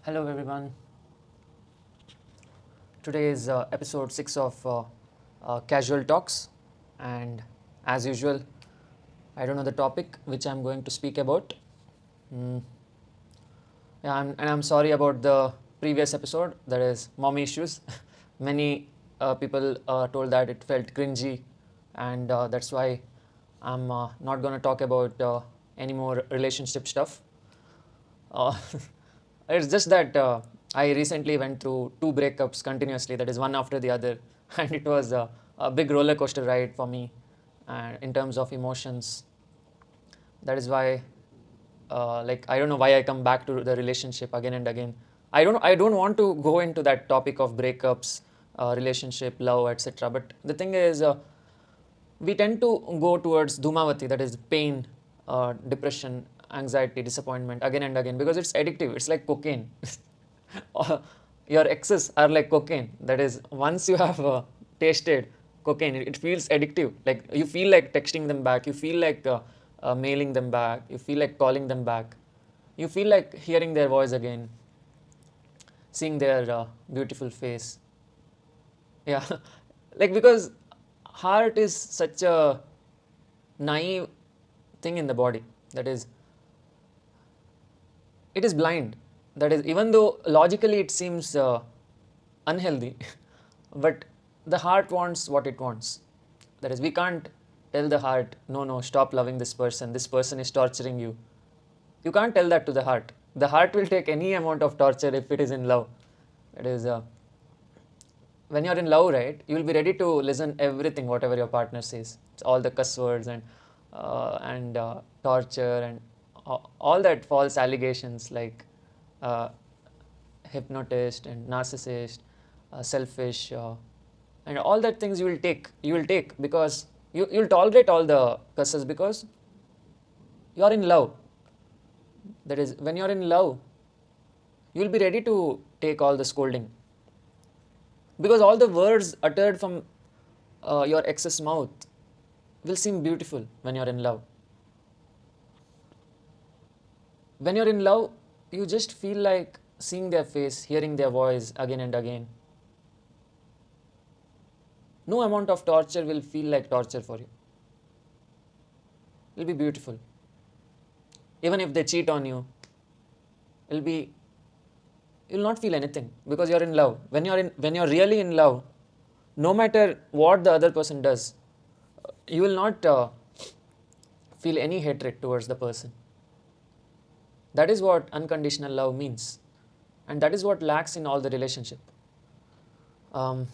Hello everyone. Today is episode 6 of Casual Talks, and as usual, I don't know the topic which I'm going to speak about. Mm, yeah, I'm sorry about the previous episode, that is mommy issues. Many people told that it felt cringy, and that's why I'm not going to talk about any more relationship stuff. Uh, it's just that I recently went through two breakups continuously, that is one after the other, and it was a big roller coaster ride for me, and in terms of emotions. That is why, I don't know why I come back to the relationship again and again. I don't want to go into that topic of breakups, relationship, love, etc. But the thing is, we tend to go towards Dhumavati, that is pain, depression, anxiety, disappointment again and again because it's addictive. It's like cocaine. Your exes are like cocaine. That is, once you have tasted cocaine, it feels addictive. Like you feel like texting them back, you feel like mailing them back, you feel like calling them back, you feel like hearing their voice again, seeing their beautiful face. Yeah, like because heart is such a naive thing in the body. That is, it is blind. That is, even though logically it seems unhealthy, but the heart wants what it wants. That is, we can't tell the heart, no, no, stop loving this person is torturing you. You can't tell that to the heart. The heart will take any amount of torture if it is in love. That is, when you're in love, right, you will be ready to listen everything, whatever your partner says. It's all the cuss words and torture and all that false allegations like uh, hypnotist and narcissist, selfish, and all that things you will take. You will take because you'll tolerate all the cusses because you're in love. That is, when you're in love, you'll be ready to take all the scolding because all the words uttered from your ex's mouth will seem beautiful when you're in love. When you're in love, you just feel like seeing their face, hearing their voice again and again. No amount of torture will feel like torture for you. It'll be beautiful. Even if they cheat on you, it'll be you'll not feel anything because you're in love. When you're really in love, no matter what the other person does, you will not feel any hatred towards the person. That is what unconditional love means, and that is what lacks in all the relationship. Um,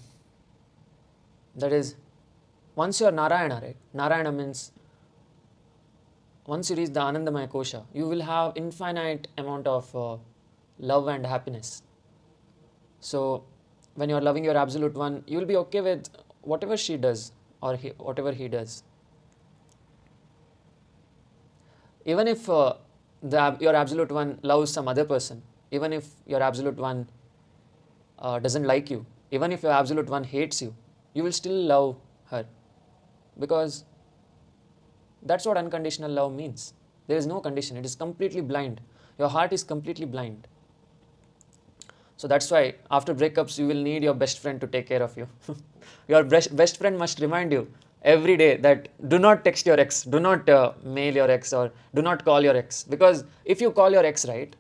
that is, once you are Narayana, right? Narayana means once you reach the Anandamaya Kosha, you will have infinite amount of love and happiness. So when you are loving your absolute one, you will be okay with whatever she does or whatever he does. Even if your absolute one loves some other person, even if your absolute one doesn't like you, even if your absolute one hates you, you will still love her because that's what unconditional love means. There is no condition, it is completely blind. Your heart is completely blind. So that's why after breakups, you will need your best friend to take care of you. Your best friend must remind you every day that do not text your ex, do not mail your ex, or do not call your ex. Because if you call your ex, right,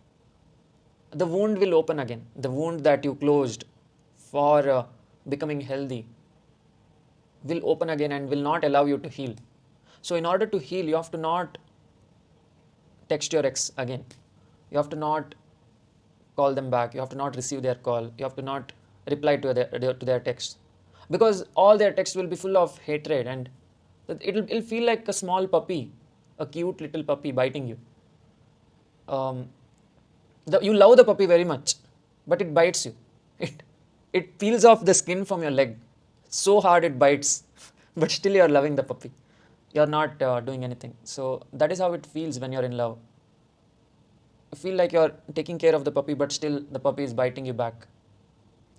the wound will open again. The wound that you closed for becoming healthy will open again and will not allow you to heal. So in order to heal, you have to not text your ex again. You have to not call them back. You have to not receive their call. You have to not reply to their text because all their text will be full of hatred and it'll feel like a small puppy, a cute little puppy biting you. Um, you love the puppy very much, but it bites you. It peels off the skin from your leg so hard it bites, but still you're loving the puppy. You're not doing anything. So that is how it feels when you're in love. You feel like you're taking care of the puppy, but still the puppy is biting you back.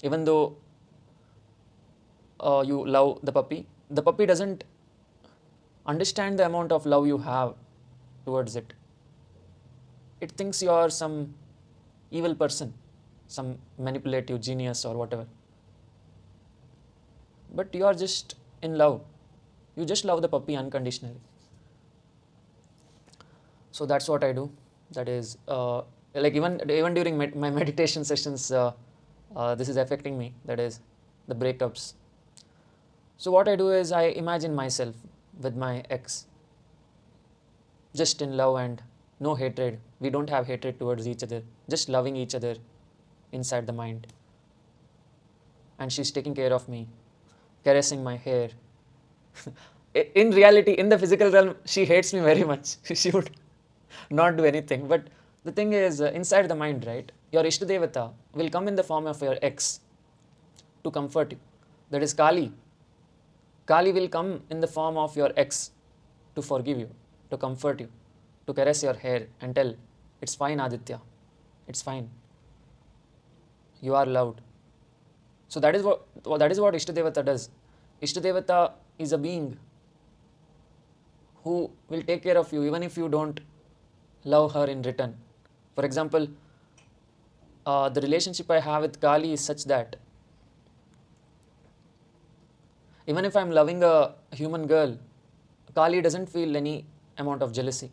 Even though you love the puppy doesn't understand the amount of love you have towards it. It thinks you are some evil person. some manipulative genius or whatever. But you are just in love. You just love the puppy unconditionally. So that's what I do. That is, like even during my meditation sessions, this is affecting me. That is, the breakups. So what I do is I imagine myself with my ex, just in love and no hatred. We don't have hatred towards each other, just loving each other inside the mind. And she's taking care of me, caressing my hair. In reality, in the physical realm, she hates me very much. She would not do anything. But the thing is, inside the mind, right? Your Ishtadevata will come in the form of your ex to comfort you. That is Kali. Kali will come in the form of your ex to forgive you, to comfort you, to caress your hair and tell, it's fine, Aditya. It's fine. You are loved. So that is what Ishtadevata does. Ishtadevata is a being who will take care of you even if you don't love her in return. For example, the relationship I have with Kali is such that even if I'm loving a human girl, Kali doesn't feel any amount of jealousy.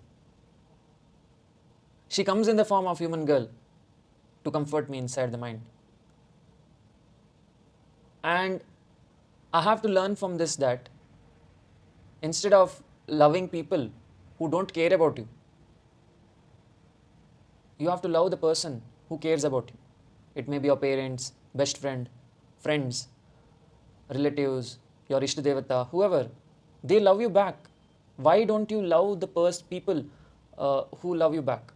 She comes in the form of human girl to comfort me inside the mind. And I have to learn from this that instead of loving people who don't care about you, you have to love the person who cares about you. It may be your parents, best friend, friends, relatives, your Ishtadevata, whoever. They love you back. Why don't you love the people who love you back?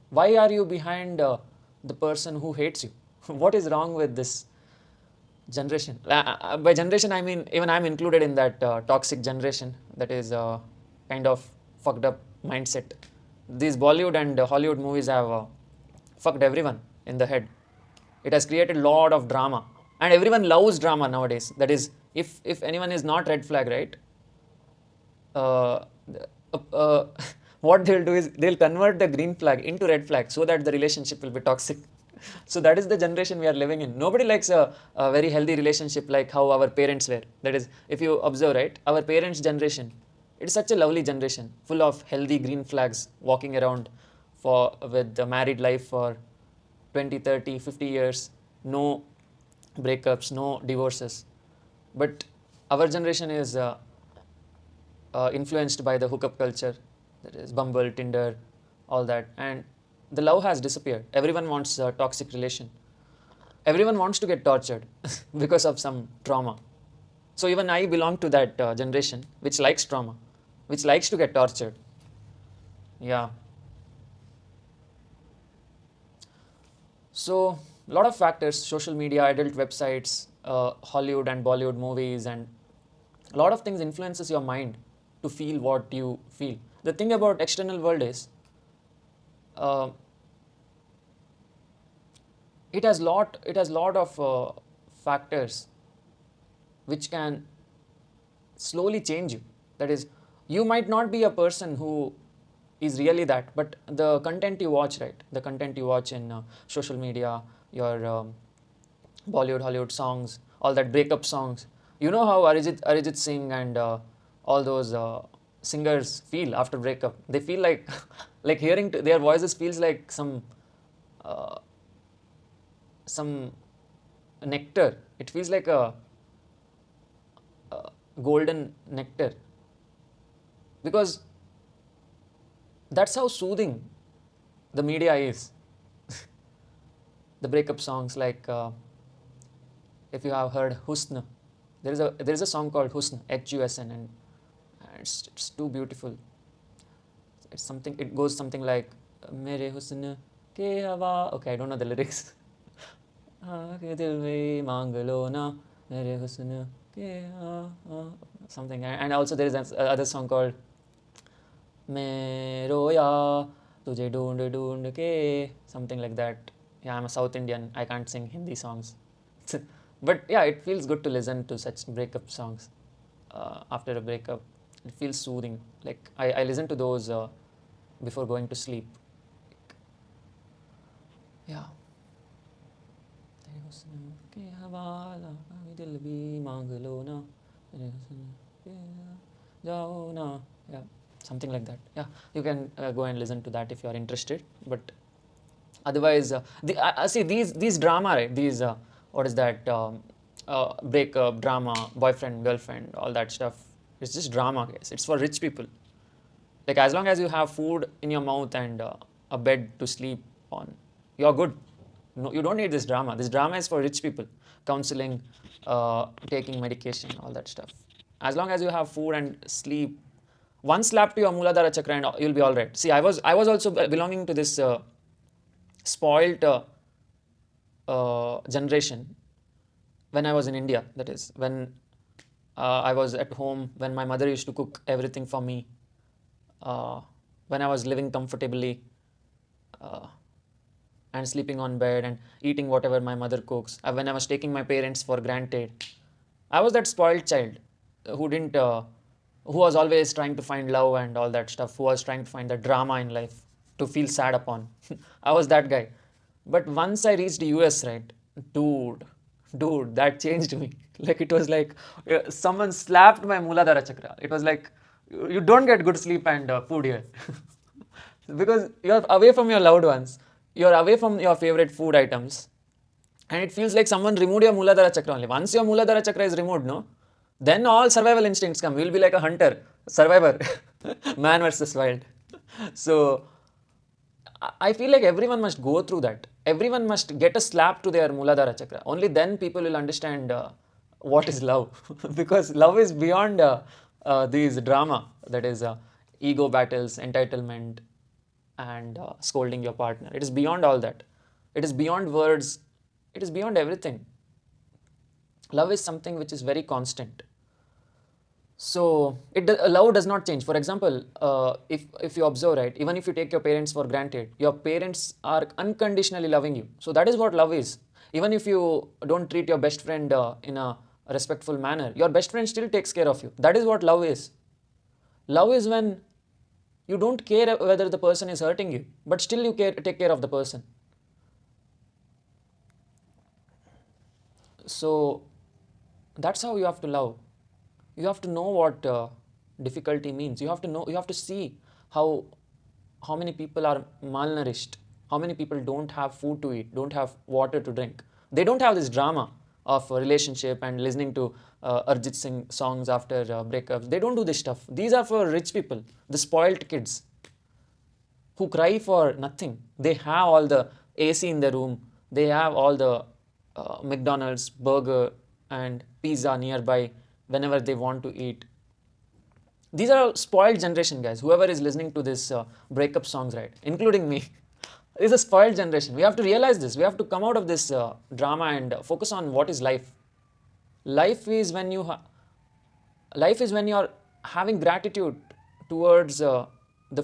Why are you behind the person who hates you? What is wrong with this generation? By generation, I mean even I'm included in that toxic generation. That is kind of fucked up mindset. These Bollywood and Hollywood movies have fucked everyone in the head. It has created a lot of drama, and everyone loves drama nowadays. That is, if anyone is not red flag, right? Uh, what they'll do is they'll convert the green flag into red flag so that the relationship will be toxic. So that is the generation we are living in. Nobody likes a very healthy relationship like how our parents were. That is, if you observe, right, our parents' generation, it's such a lovely generation, full of healthy green flags, walking around with the married life for 20, 30, 50 years, no breakups, no divorces. But our generation is influenced by the hookup culture, that is Bumble, Tinder, all that, and the love has disappeared. Everyone wants a toxic relation. Everyone wants to get tortured because of some trauma. So even I belong to that generation which likes trauma, which likes to get tortured. Yeah. So a lot of factors: social media, adult websites, Hollywood and Bollywood movies, and a lot of things influences your mind to feel what you feel. The thing about external world is uh, it has lot of factors which can slowly change you. That is, you might not be a person who is really that, but the content you watch, right, the content you watch in social media, your Bollywood, Hollywood songs, all that breakup songs. You know how Arijit Singh and all those singers feel after breakup. They feel like like hearing their voices feels like uh, some nectar. It feels like a golden nectar, because that's how soothing the media is. The breakup songs, like if you have heard Husn, there is a song called Husn, Husn, and it's too beautiful. It's something. It goes something like Mere Husn ke hawa. Okay, I don't know the lyrics. Ke dil mein maang lo na mere husn ke hawa. Something, and also there is another song called मैं रोया तुझे ढूंढ ढूंढ के, something like that. Yeah, I'm a South Indian. I can't sing Hindi songs. But yeah, it feels good to listen to such breakup songs after a breakup. It feels soothing. Like I listen to those before going to sleep. Yeah. Yeah, something like that. Yeah, you can go and listen to that if you are interested. But otherwise, see these drama, right? These what is that? Breakup, drama, boyfriend, girlfriend, all that stuff. It's just drama, guys. It's for rich people. Like as long as you have food in your mouth and a bed to sleep on, you're good. No, you don't need this drama. This drama is for rich people. Counseling, taking medication, all that stuff. As long as you have food and sleep, one slap to your Muladhara chakra and you'll be all right. See, I was also belonging to this spoilt generation when I was in India. That is when I was at home, when my mother used to cook everything for me, when I was living comfortably uh, and sleeping on bed and eating whatever my mother cooks. When I was taking my parents for granted, I was that spoiled child who didn't, who was always trying to find love and all that stuff, who was trying to find the drama in life to feel sad upon. I was that guy. But once I reached US, right, dude, that changed me. Like it was like someone slapped my Muladhara chakra. It was like you don't get good sleep and food here. Because you're away from your loved ones, you're away from your favorite food items, and it feels like someone removed your Muladhara chakra only. Once your Muladhara chakra is removed, no, then all survival instincts come. You'll be like a hunter, survivor, man versus wild. So I feel like everyone must go through that. Everyone must get a slap to their Muladhara chakra. Only then people will understand what is love. Because love is beyond these drama, that is ego battles, entitlement, and scolding your partner. It is beyond all that. It is beyond words. It is beyond everything. Love is something which is very constant. So love does not change. For example, if you observe, right, even if you take your parents for granted, your parents are unconditionally loving you. So that is what love is. Even if you don't treat your best friend in a respectful manner, your best friend still takes care of you. That is what love is. Love is when you don't care whether the person is hurting you, but still you take care of the person. So that's how you have to love. You have to know what difficulty means. You have to know. You have to see how many people are malnourished, how many people don't have food to eat, don't have water to drink. They don't have this drama of a relationship and listening to Arjit Singh songs after breakups. They don't do this stuff. These are for rich people, the spoiled kids who cry for nothing. They have all the AC in the room. They have all the McDonald's, burger, and pizza nearby whenever they want to eat. These are spoiled generation, guys. Whoever is listening to this breakup songs, right, including me, is a spoiled generation. We have to realize this. We have to come out of this drama and focus on what is life. Life is when you are having gratitude towards the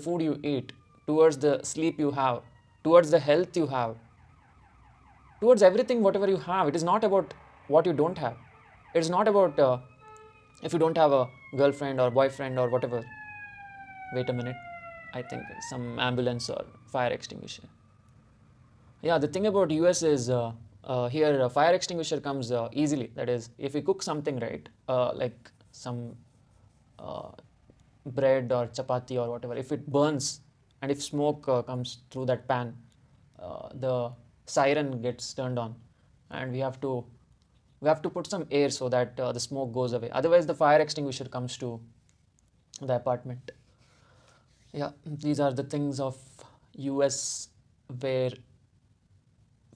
food you eat, towards the sleep you have, towards the health you have, towards everything whatever you have. It is not about what you don't have. It is not about if you don't have a girlfriend or boyfriend or whatever. Wait a minute. I think some ambulance or fire extinguisher. Yeah, the thing about US is here a fire extinguisher comes easily. That is, if you cook something, right, like some uh, bread or chapati or whatever, if it burns and if smoke comes through that pan, the siren gets turned on, and we have to put some air so that the smoke goes away. Otherwise, the fire extinguisher comes to the apartment. Yeah, these are the things of US where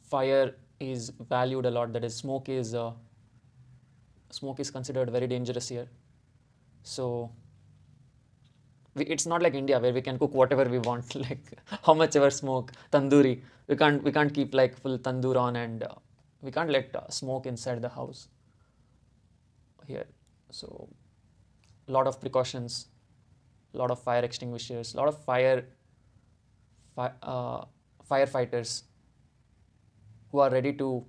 fire is valued a lot. That is, smoke is considered very dangerous here. So it's not like India where we can cook whatever we want, like how much ever smoke, tandoori. We can't keep like full tandoor on, and we can't let smoke inside the house here. So a lot of precautions, a lot of fire extinguishers, a lot of firefighters who are ready to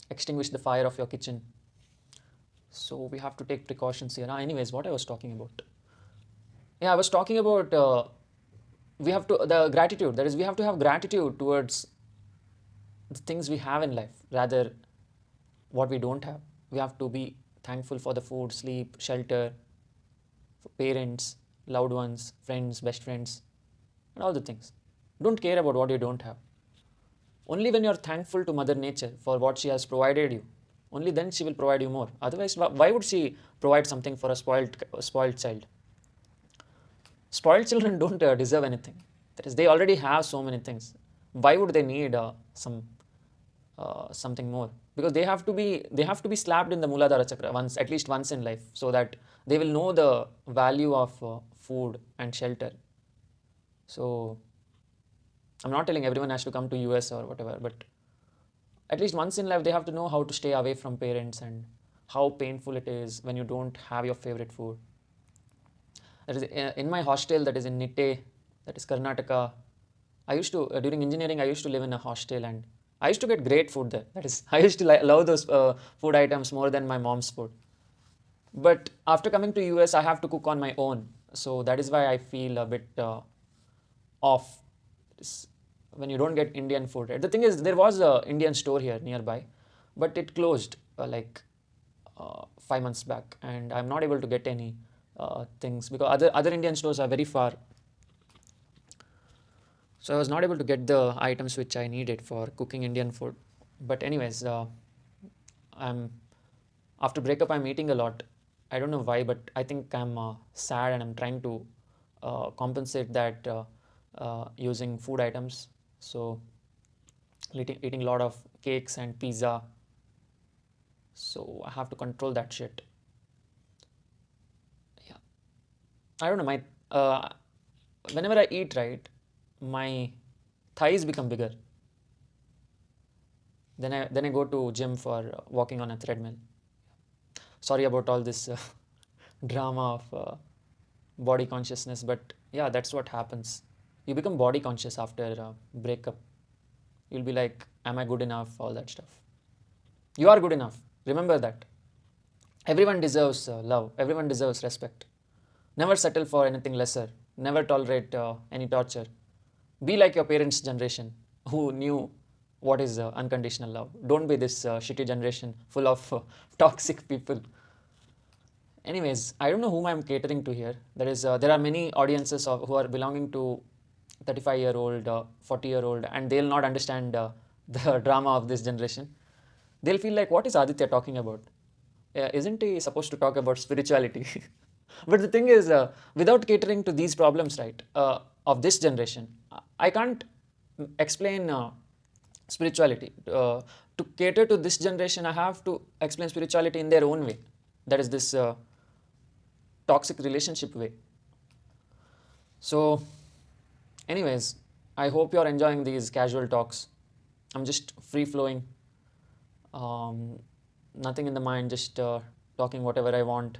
extinguish the fire of your kitchen. So we have to take precautions here. Anyways, what I was talking about? Yeah, I was talking about we have to the gratitude. That is, we have to have gratitude towards the things we have in life, rather what we don't have. We have to be thankful for the food, sleep, shelter, for parents, loved ones, friends, best friends, and all the things. Don't care about what you don't have. Only when you're thankful to Mother Nature for what she has provided you, only then she will provide you more. Otherwise, why would she provide something for a spoiled child? Spoiled children don't deserve anything. That is, they already have so many things. Why would they need something more? Because they have to be slapped in the Muladhara chakra once, at least once in life, so that they will know the value of food and shelter. So I'm not telling everyone has to come to US or whatever, but at least once in life they have to know how to stay away from parents and how painful it is when you don't have your favorite food. That is in my hostel, that is in Nitte, that is Karnataka. I used to during engineering I used to live in a hostel, and I used to get great food there. That is, I used to love those food items more than my mom's food. But after coming to US, I have to cook on my own, so that is why I feel a bit off. When you don't get Indian food. Right? The thing is, there was a Indian store here nearby, but it closed 5 months back, and I'm not able to get any things because other Indian stores are very far. So I was not able to get the items which I needed for cooking Indian food. But anyways, I'm after breakup I'm eating a lot. I don't know why, but I think I'm sad, and I'm trying to compensate that using food items. So eating a lot of cakes and pizza. So I have to control that shit. Yeah, I don't know. Whenever I eat, right, my thighs become bigger. Then I go to gym for walking on a treadmill. Sorry about all this drama of body consciousness, but yeah, that's what happens. You become body conscious after a breakup. You'll be like, am I good enough? All that stuff. You are good enough. Remember that. Everyone deserves love. Everyone deserves respect. Never settle for anything lesser. Never tolerate any torture. Be like your parents' generation who knew what is unconditional love. Don't be this shitty generation full of toxic people. Anyways, I don't know whom I'm catering to here. There are many audiences who are belonging to 35-year-old, 40-year-old, and they'll not understand the drama of this generation. They'll feel like, what is Aditya talking about? Isn't he supposed to talk about spirituality? But the thing is, without catering to these problems, right, of this generation, I can't explain spirituality. To cater to this generation, I have to explain spirituality in their own way. That is this toxic relationship way. So, anyways, I hope you're enjoying these casual talks. I'm just free flowing, nothing in the mind, just talking whatever I want.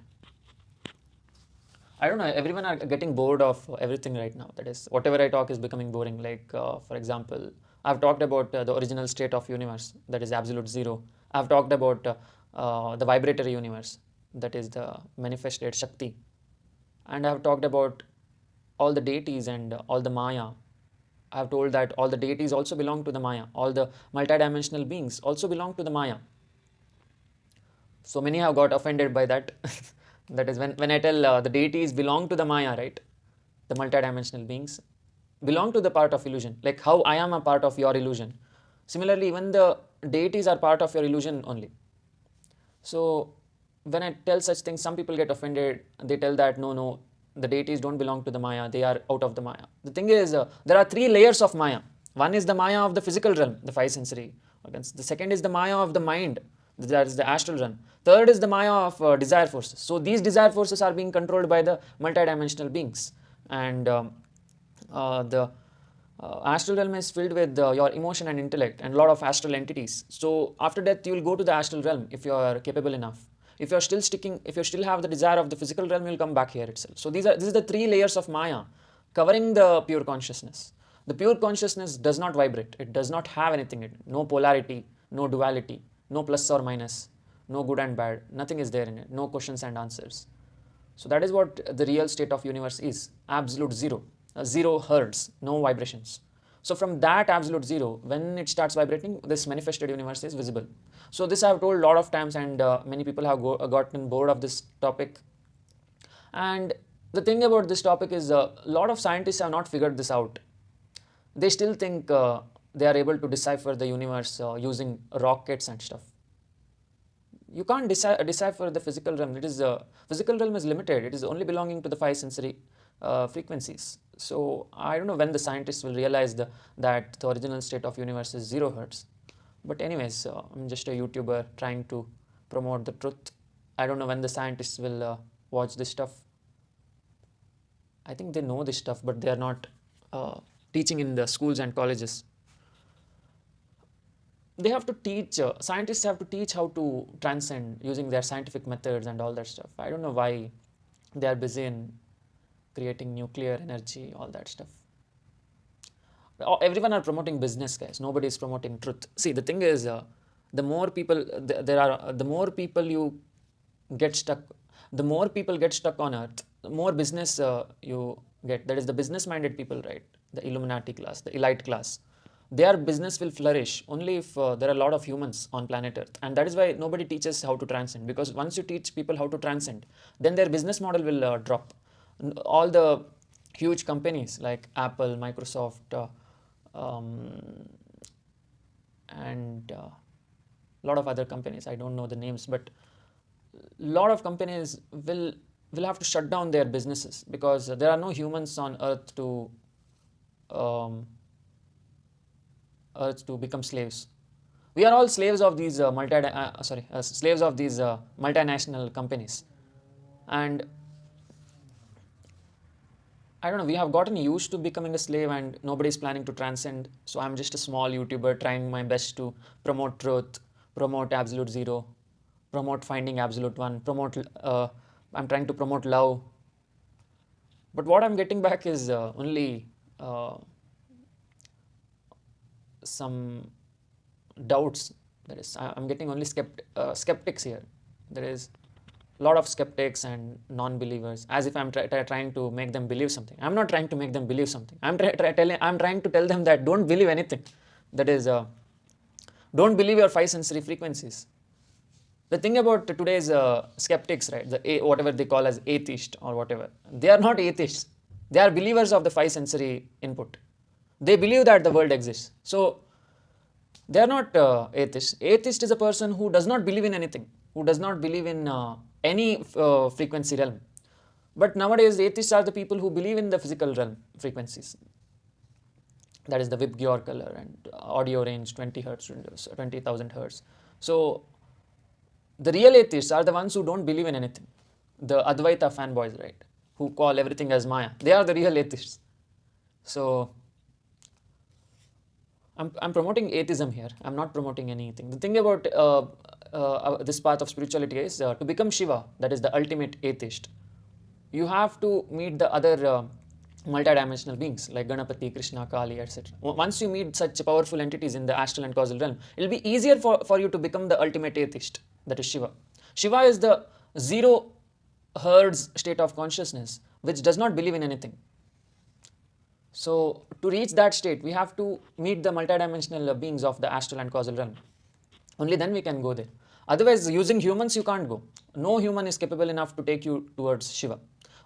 I don't know, everyone are getting bored of everything right now. That is, whatever I talk is becoming boring. Like, for example, I've talked about the original state of universe, that is absolute zero. I've talked about the vibratory universe, that is the manifested Shakti. And I've talked about all the deities and all the Maya. I've told that all the deities also belong to the Maya. All the multidimensional beings also belong to the Maya. So many have got offended by that. That is, when I tell the deities belong to the Maya, right? The multidimensional beings belong to the part of illusion. Like how I am a part of your illusion. Similarly, even the deities are part of your illusion only. So when I tell such things, some people get offended. They tell that no, the deities don't belong to the Maya. They are out of the Maya. The thing is, there are 3 layers of Maya. One is the Maya of the physical realm, the 5 sensory organs. The second is the Maya of the mind. That is the astral realm. Third is the Maya of desire forces. So these desire forces are being controlled by the multidimensional beings. And the astral realm is filled with your emotion and intellect and a lot of astral entities. So after death, you will go to the astral realm if you are capable enough. If you still have the desire of the physical realm, you will come back here itself. So this is the 3 layers of Maya covering the pure consciousness. The pure consciousness does not vibrate. It does not have anything in it. No polarity, no duality, no plus or minus, no good and bad. Nothing is there in it. No questions and answers. So that is what the real state of universe is. Absolute zero. 0 hertz, no vibrations. So from that absolute zero, when it starts vibrating, this manifested universe is visible. So this I have told a lot of times, and many people have gotten bored of this topic. And the thing about this topic is a lot of scientists have not figured this out. They still think they are able to decipher the universe using rockets and stuff. You can't decipher the physical realm. It is physical realm is limited. It is only belonging to the five sensory frequencies. So I don't know when the scientists will realize that the original state of universe is 0 hertz. But anyways, I'm just a YouTuber trying to promote the truth. I don't know when the scientists will watch this stuff. I think they know this stuff, but they are not teaching in the schools and colleges. They have to teach, scientists have to teach how to transcend using their scientific methods and all that stuff. I don't know why they are busy in creating nuclear energy, all that stuff. Everyone are promoting business, guys. Nobody is promoting truth. See, the thing is, the more people the more people you get stuck, the more people get stuck on earth, the more business you get. That is the business-minded people, right? The Illuminati class, the elite class. Their business will flourish only if there are a lot of humans on planet Earth. And that is why nobody teaches how to transcend, because once you teach people how to transcend, then their business model will drop. All the huge companies like Apple, Microsoft, and a lot of other companies, I don't know the names, but a lot of companies will have to shut down their businesses because there are no humans on Earth to become slaves. We are all slaves of these slaves of these multinational companies, and I don't know, we have gotten used to becoming a slave and nobody is planning to transcend. So I'm just a small YouTuber trying my best to promote truth, promote absolute zero, promote finding absolute one, I'm trying to promote love. But what I'm getting back is only some doubts. That is, I'm getting only skeptics here. There is a lot of skeptics and non-believers, as if I'm trying to make them believe something. I'm not trying to make them believe something. I'm trying to tell them that don't believe anything. That is, don't believe your five sensory frequencies. The thing about today's skeptics, right, whatever they call as atheist or whatever, they are not atheists. They are believers of the five sensory input. They believe that the world exists. So they are not atheists. Atheist is a person who does not believe in anything, who does not believe in any frequency realm. But nowadays, atheists are the people who believe in the physical realm frequencies. That is the Vibgyor color and audio range 20 hertz, 20,000 hertz. So the real atheists are the ones who don't believe in anything. The Advaita fanboys, right, who call everything as Maya. They are the real atheists. So I'm promoting atheism here. I'm not promoting anything. The thing about this path of spirituality is to become Shiva, that is the ultimate atheist, you have to meet the other multidimensional beings like Ganapati, Krishna, Kali, etc. Once you meet such powerful entities in the astral and causal realm, it will be easier for you to become the ultimate atheist, that is Shiva. Shiva is the 0 hertz state of consciousness which does not believe in anything. So to reach that state, we have to meet the multidimensional beings of the astral and causal realm. Only then we can go there. Otherwise, using humans, you can't go. No human is capable enough to take you towards Shiva.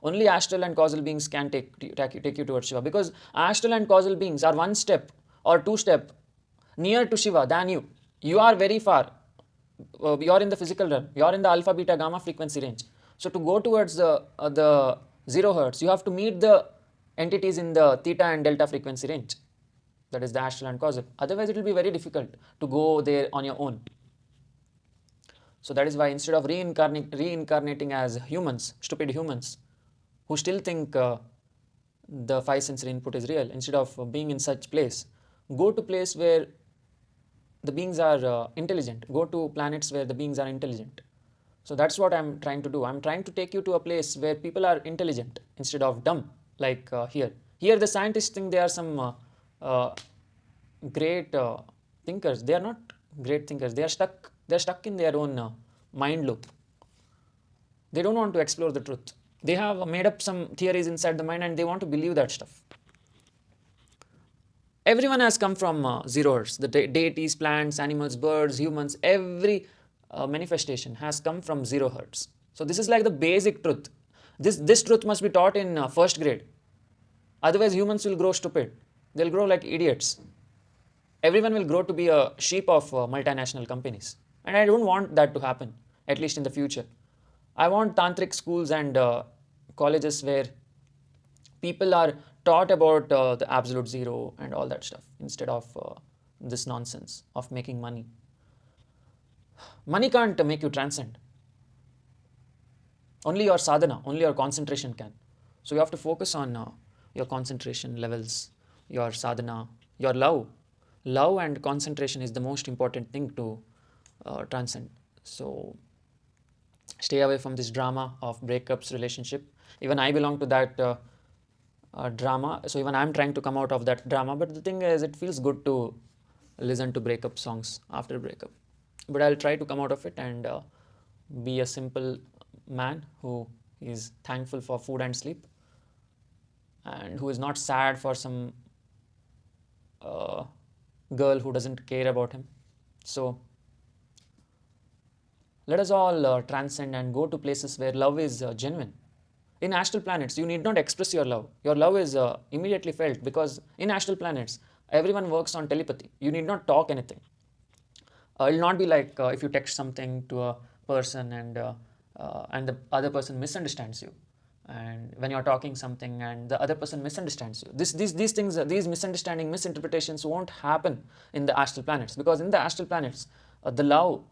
Only astral and causal beings can take you towards Shiva, because astral and causal beings are 1 step or 2 step near to Shiva than you. You are very far. You are in the physical realm. You are in the alpha, beta, gamma frequency range. So to go towards the 0 hertz, you have to meet the entities in the theta and delta frequency range. That is the astral and causal. Otherwise, it will be very difficult to go there on your own. So that is why instead of reincarnating as humans, stupid humans, who still think the five sensory input is real, instead of being in such place, go to place where the beings are intelligent. Go to planets where the beings are intelligent. So that's what I'm trying to do. I'm trying to take you to a place where people are intelligent instead of dumb, like here. Here the scientists think they are some great thinkers. They are not great thinkers. They are stuck in their own mind loop. They don't want to explore the truth. They have made up some theories inside the mind and they want to believe that stuff. Everyone has come from 0 hertz. The deities, plants, animals, birds, humans, every manifestation has come from 0 hertz. So this is like the basic truth. This truth must be taught in first grade. Otherwise, humans will grow stupid. They'll grow like idiots. Everyone will grow to be a sheep of multinational companies. And I don't want that to happen, at least in the future. I want tantric schools and colleges where people are taught about the absolute zero and all that stuff instead of this nonsense of making money. Money can't make you transcend. Only your sadhana, only your concentration can. So you have to focus on your concentration levels, your sadhana, your love. Love and concentration is the most important thing to transcend. So stay away from this drama of breakups, relationship. Even I belong to that drama. So even I'm trying to come out of that drama. But the thing is, it feels good to listen to breakup songs after breakup. But I'll try to come out of it and be a simple man who is thankful for food and sleep, and who is not sad for some girl who doesn't care about him. So let us all transcend and go to places where love is genuine. In astral planets, you need not express your love. Your love is immediately felt, because in astral planets, everyone works on telepathy. You need not talk anything. It will not be like if you text something to a person and the other person misunderstands you, and when you're talking something and the other person misunderstands you. These things, these misunderstanding, misinterpretations won't happen in the astral planets, because in the astral planets, the love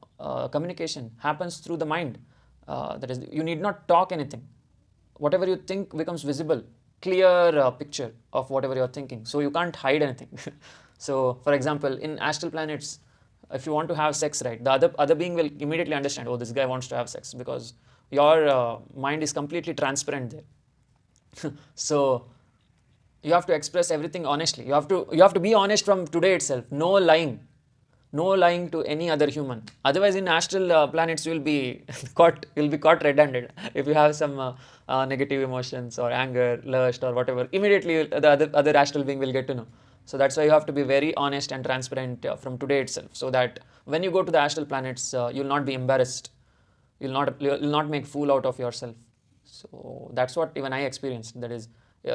communication happens through the mind. That is, you need not talk anything. Whatever you think becomes visible, clear picture of whatever you're thinking. So you can't hide anything. So, for example, in astral planets, if you want to have sex, right, the other being will immediately understand, oh, this guy wants to have sex, because your mind is completely transparent there. So you have to express everything honestly. You have to be honest from today itself. No lying. No lying to any other human. Otherwise, in astral planets, you will be caught. You'll be caught red-handed if you have some negative emotions or anger, lust, or whatever. Immediately, the other astral being will get to know. So that's why you have to be very honest and transparent from today itself, so that when you go to the astral planets, you'll not be embarrassed. You'll not make fool out of yourself. So that's what even I experienced. That is,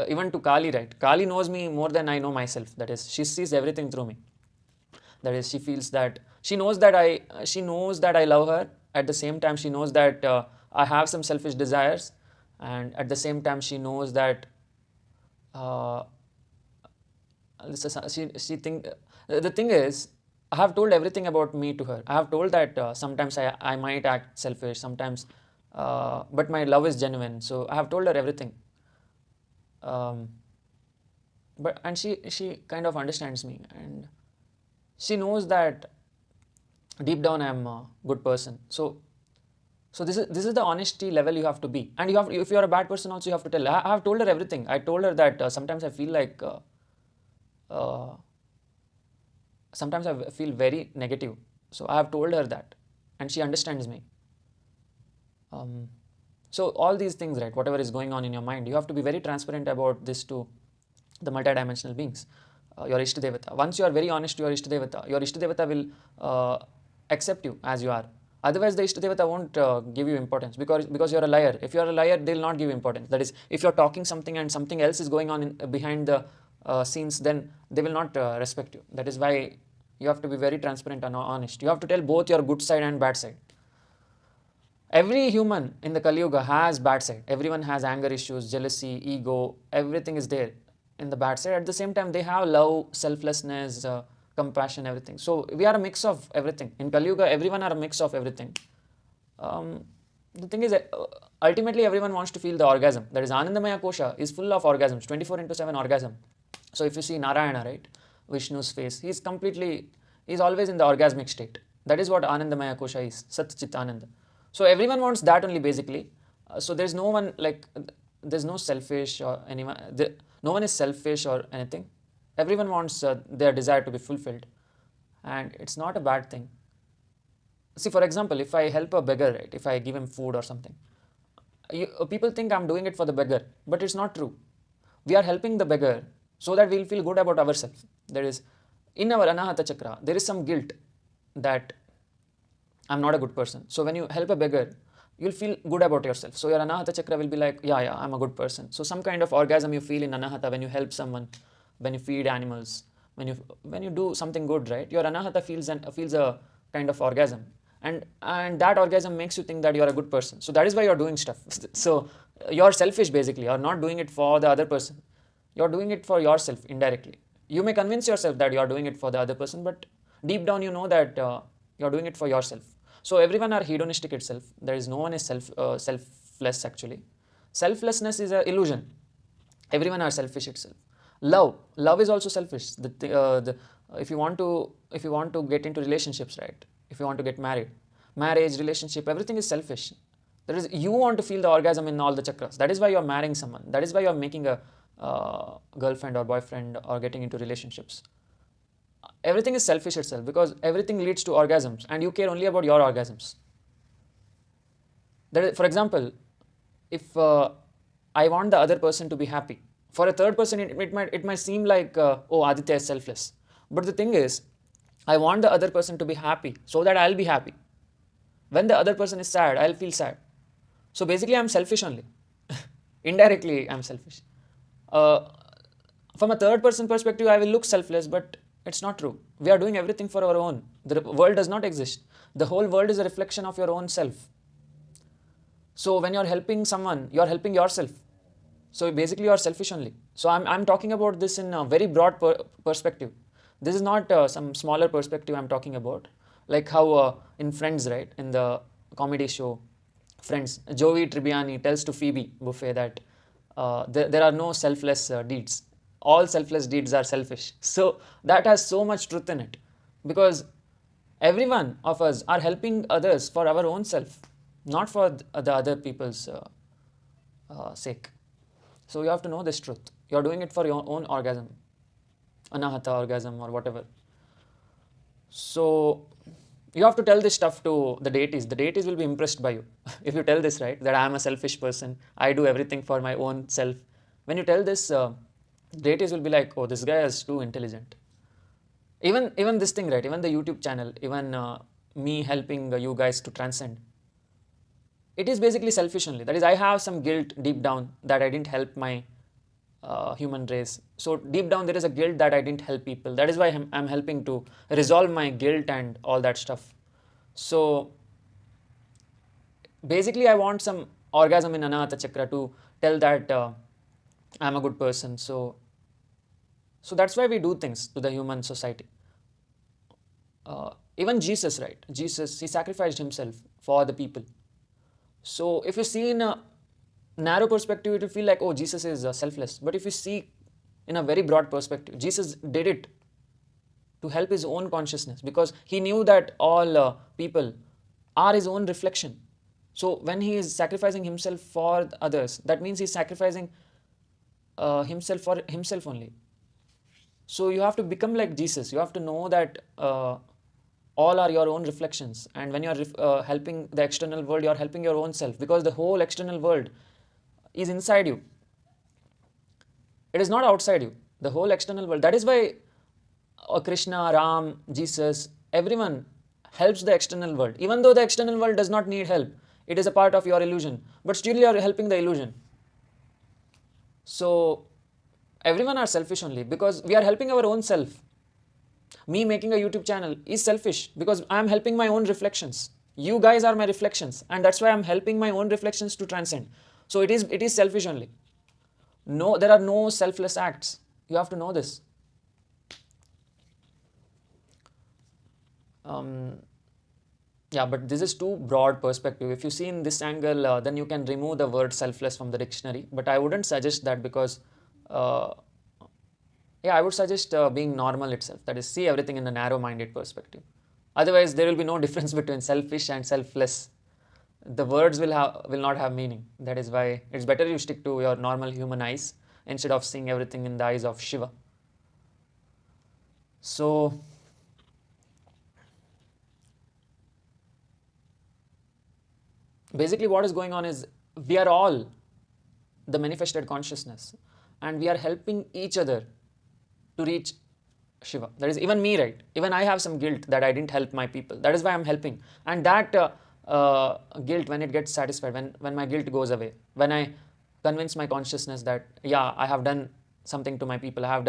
even to Kali, right? Kali knows me more than I know myself. That is, she sees everything through me. That is, she feels that she knows that I love her. At the same time, she knows that I have some selfish desires, and at the same time, she knows that she think the thing is, I have told everything about me to her. I have told that sometimes I might act selfish, sometimes, but my love is genuine. So I have told her everything. And she kind of understands me, and she knows that deep down I'm a good person. So this is the honesty level you have to be. And if you are a bad person also, you have to tell. I have told her everything. I told her that sometimes I feel like sometimes I feel very negative. So I have told her that, and she understands me. So all these things, right, whatever is going on in your mind, you have to be very transparent about this to the multidimensional beings, your Ishtadevata. Once you are very honest to your Ishtadevata will accept you as you are. Otherwise, the Ishtadevata won't give you importance, because you're a liar. If you're a liar, they'll not give importance. That is, if you're talking something and something else is going on behind the scenes, then they will not respect you. That is why you have to be very transparent and honest. You have to tell both your good side and bad side. Every human in the Kali Yuga has bad side. Everyone has anger issues, jealousy, ego, everything is there in the bad side. At the same time, they have love, selflessness, compassion, everything. So we are a mix of everything. In Kali Yuga, everyone are a mix of everything. The thing is, ultimately everyone wants to feel the orgasm. That is, Anandamaya Kosha is full of orgasms, 24/7 orgasm. So if you see Narayana, right, Vishnu's face, he's always in the orgasmic state. That is what Anandamaya Kosha is, Sat Chit Ananda. So everyone wants that only, basically. So there's no one there's no selfish or anyone. No one is selfish or anything. Everyone wants their desire to be fulfilled, and it's not a bad thing. See, for example, if I help a beggar, right, if I give him food or something, people think I'm doing it for the beggar, but it's not true. We are helping the beggar so that we'll feel good about ourselves. There is, in our Anahata Chakra, there is some guilt that I'm not a good person. So when you help a beggar, you'll feel good about yourself. So your Anahata Chakra will be like, yeah, I'm a good person. So some kind of orgasm you feel in Anahata when you help someone, when you feed animals, when you do something good, right? Your Anahata feels a kind of orgasm. And that orgasm makes you think that you're a good person. So that is why you're doing stuff. So you're selfish basically. You're not doing it for the other person. You're doing it for yourself indirectly. You may convince yourself that you're doing it for the other person, but deep down you know that you're doing it for yourself. So everyone are hedonistic itself. There is no one is selfless actually. Selflessness is an illusion. Everyone are selfish itself. Love is also selfish. If you want to get into relationships, right? If you want to get marriage, relationship, everything is selfish. You want to feel the orgasm in all the chakras. That is why you're marrying someone. That is why you're making a girlfriend or boyfriend or getting into relationships. Everything is selfish itself because everything leads to orgasms and you care only about your orgasms. For example, if I want the other person to be happy, for a third person it might seem like, oh, Aditya is selfless. But the thing is, I want the other person to be happy so that I'll be happy. When the other person is sad, I'll feel sad. So basically I'm selfish only. Indirectly I'm selfish. From a third person perspective, I will look selfless, but it's not true. We are doing everything for our own. The world does not exist. The whole world is a reflection of your own self. So when you're helping someone, you're helping yourself. So basically you're selfish only. So I'm talking about this in a very broad perspective. This is not some smaller perspective I'm talking about. Like how in Friends, right, in the comedy show Friends, Joey Tribbiani tells to Phoebe Buffet that there are no selfless deeds. All selfless deeds are selfish. So that has so much truth in it, because every one of us are helping others for our own self, not for the other people's sake. So you have to know this truth. You're doing it for your own orgasm, anahata orgasm or whatever. So you have to tell this stuff to the deities. The deities will be impressed by you. If you tell this, right, that I am a selfish person, I do everything for my own self. When you tell this, deities will be like, oh, this guy is too intelligent. Even this thing, right, even the YouTube channel, even me helping you guys to transcend, it is basically selfish only. That is, I have some guilt deep down that I didn't help my human race. So deep down there is a guilt that I didn't help people. That is why I'm helping to resolve my guilt and all that stuff. So basically I want some orgasm in Anahata Chakra to tell that I'm a good person. So that's why we do things to the human society. Even Jesus, right? Jesus, he sacrificed himself for the people. So if you see in a narrow perspective, it will feel like, oh, Jesus is selfless. But if you see in a very broad perspective, Jesus did it to help his own consciousness, because he knew that all people are his own reflection. So when he is sacrificing himself for others, that means he's sacrificing himself for himself only. So you have to become like Jesus. You have to know that all are your own reflections. And when you're helping the external world, you're helping your own self, because the whole external world is inside you. It is not outside you. The whole external world. That is why Krishna, Ram, Jesus, everyone helps the external world. Even though the external world does not need help, it is a part of your illusion. But still you are helping the illusion. So everyone are selfish only because we are helping our own self. Me making a YouTube channel is selfish because I am helping my own reflections. You guys are my reflections, and that's why I am helping my own reflections to transcend. So it is selfish only. No, there are no selfless acts. You have to know this. Yeah, but this is too broad perspective. If you see in this angle, then you can remove the word selfless from the dictionary. But I wouldn't suggest that because, yeah, I would suggest being normal itself. That is, see everything in a narrow-minded perspective. Otherwise, there will be no difference between selfish and selfless. The words will not have meaning. That is why it's better you stick to your normal human eyes instead of seeing everything in the eyes of Shiva. So basically what is going on is we are all the manifested consciousness, and we are helping each other to reach Shiva. That is even me, right? Even I have some guilt that I didn't help my people. That is why I'm helping. And that guilt, when it gets satisfied, when my guilt goes away, when I convince my consciousness that, yeah, I have done something to my people, I have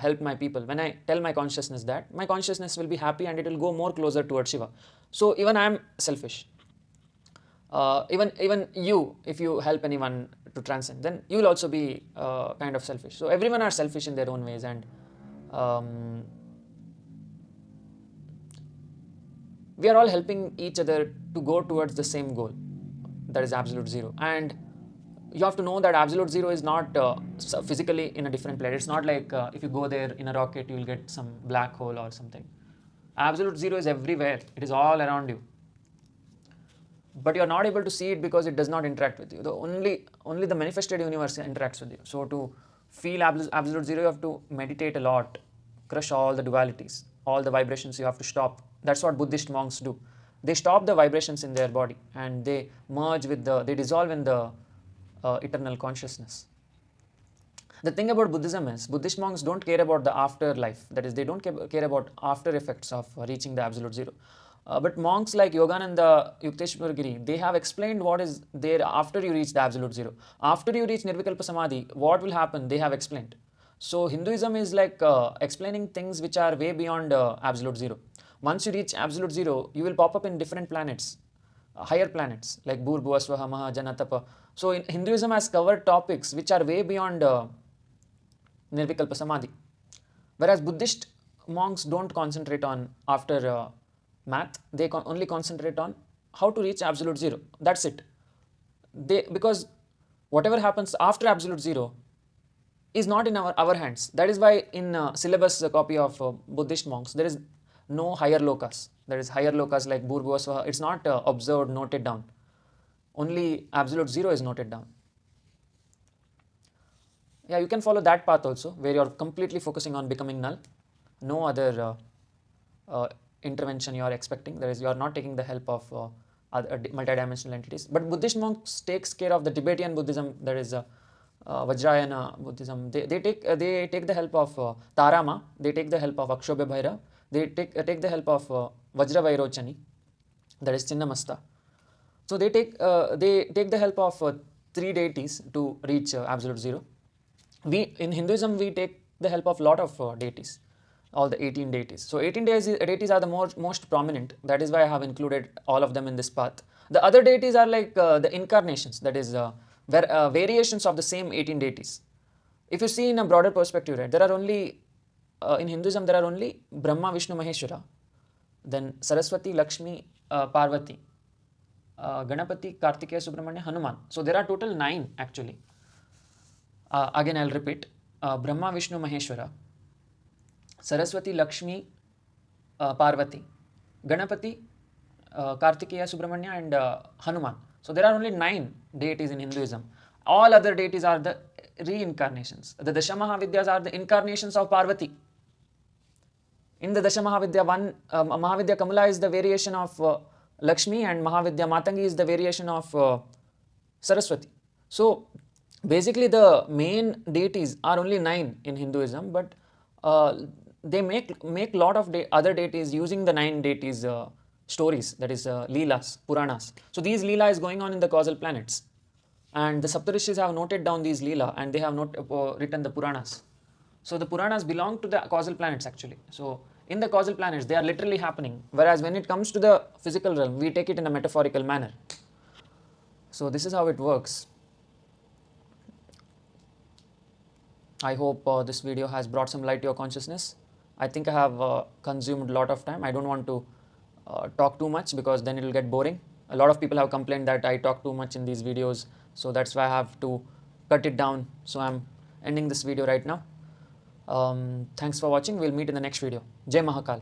helped my people. When I tell my consciousness that, my consciousness will be happy and it will go more closer towards Shiva. So even I am selfish. Even you, if you help anyone to transcend, then you will also be kind of selfish. So everyone are selfish in their own ways, and we are all helping each other to go towards the same goal, that is absolute zero. And you have to know that absolute zero is not physically in a different place. It's not like if you go there in a rocket, you will get some black hole or something. Absolute zero is everywhere. It is all around you. But you're not able to see it because it does not interact with you. Only the manifested universe interacts with you. So to feel absolute zero, you have to meditate a lot, crush all the dualities, all the vibrations you have to stop. That's what Buddhist monks do. They stop the vibrations in their body and they merge with they dissolve in the eternal consciousness. The thing about Buddhism is, Buddhist monks don't care about the afterlife. That is, they don't care about after effects of reaching the absolute zero. But monks like Yogananda, Yukteswar Giri, they have explained what is there after you reach the absolute zero. After you reach Nirvikalpa Samadhi, what will happen, they have explained. So Hinduism is like explaining things which are way beyond absolute zero. Once you reach absolute zero, you will pop up in different planets, higher planets like Bhur, Bhuva, Swaha, Maha, Jana, Tapa. So Hinduism has covered topics which are way beyond Nirvikalpa Samadhi. Whereas Buddhist monks don't concentrate on after math, they only concentrate on how to reach absolute zero. That's it. Because whatever happens after absolute zero is not in our hands. That is why in syllabus copy of Buddhist monks, there is no higher lokas. There is higher lokas like Bhur, Bhuva, Swaha. It's not observed, noted down. Only absolute zero is noted down. Yeah, you can follow that path also, where you're completely focusing on becoming null. No other intervention you are expecting. That is, you are not taking the help of other multidimensional entities. But Buddhist monks takes care of the Tibetan Buddhism, that is Vajrayana Buddhism. They take the help of Tarama. They take the help of Akshobhya Bhairav. They take the help of Vajravairochani, that is Chinnamasta. So they take the help of 3 deities to reach absolute zero. We in Hinduism we take the help of lot of deities, all the 18 deities. So 18 deities are the most prominent. That is why I have included all of them in this path. The other deities are like the incarnations, that is variations of the same 18 deities. If you see in a broader perspective, right, there are only in Hinduism there are only Brahma, Vishnu, Maheshwara, then Saraswati, Lakshmi, Parvati, Ganapati, Kartikeya, Subramanya, Hanuman. So there are total 9 actually. Again I'll repeat, Brahma, Vishnu, Maheshwara, Saraswati, Lakshmi, Parvati, Ganapati, Kartikeya, Subramanya, and Hanuman. So there are only 9 deities in Hinduism. All other deities are the reincarnations. The Dasha Mahavidyas are the incarnations of Parvati. In the Dasha Mahavidya, Mahavidya Kamala is the variation of Lakshmi, and Mahavidya Matangi is the variation of Saraswati. So basically the main deities are only 9 in Hinduism, but they make lot of other deities using the 9 deities stories, that is Leelas, Puranas. So these Leela is going on in the causal planets, and the Saptarishis have noted down these Leela and they have written the Puranas. So the Puranas belong to the causal planets actually. So in the causal planets they are literally happening, whereas when it comes to the physical realm we take it in a metaphorical manner. So this is how it works. I hope this video has brought some light to your consciousness. I think I have consumed a lot of time. I don't want to talk too much because then it will get boring. A lot of people have complained that I talk too much in these videos, so that's why I have to cut it down. So I'm ending this video right now. Thanks for watching. We'll meet in the next video. Jai Mahakal.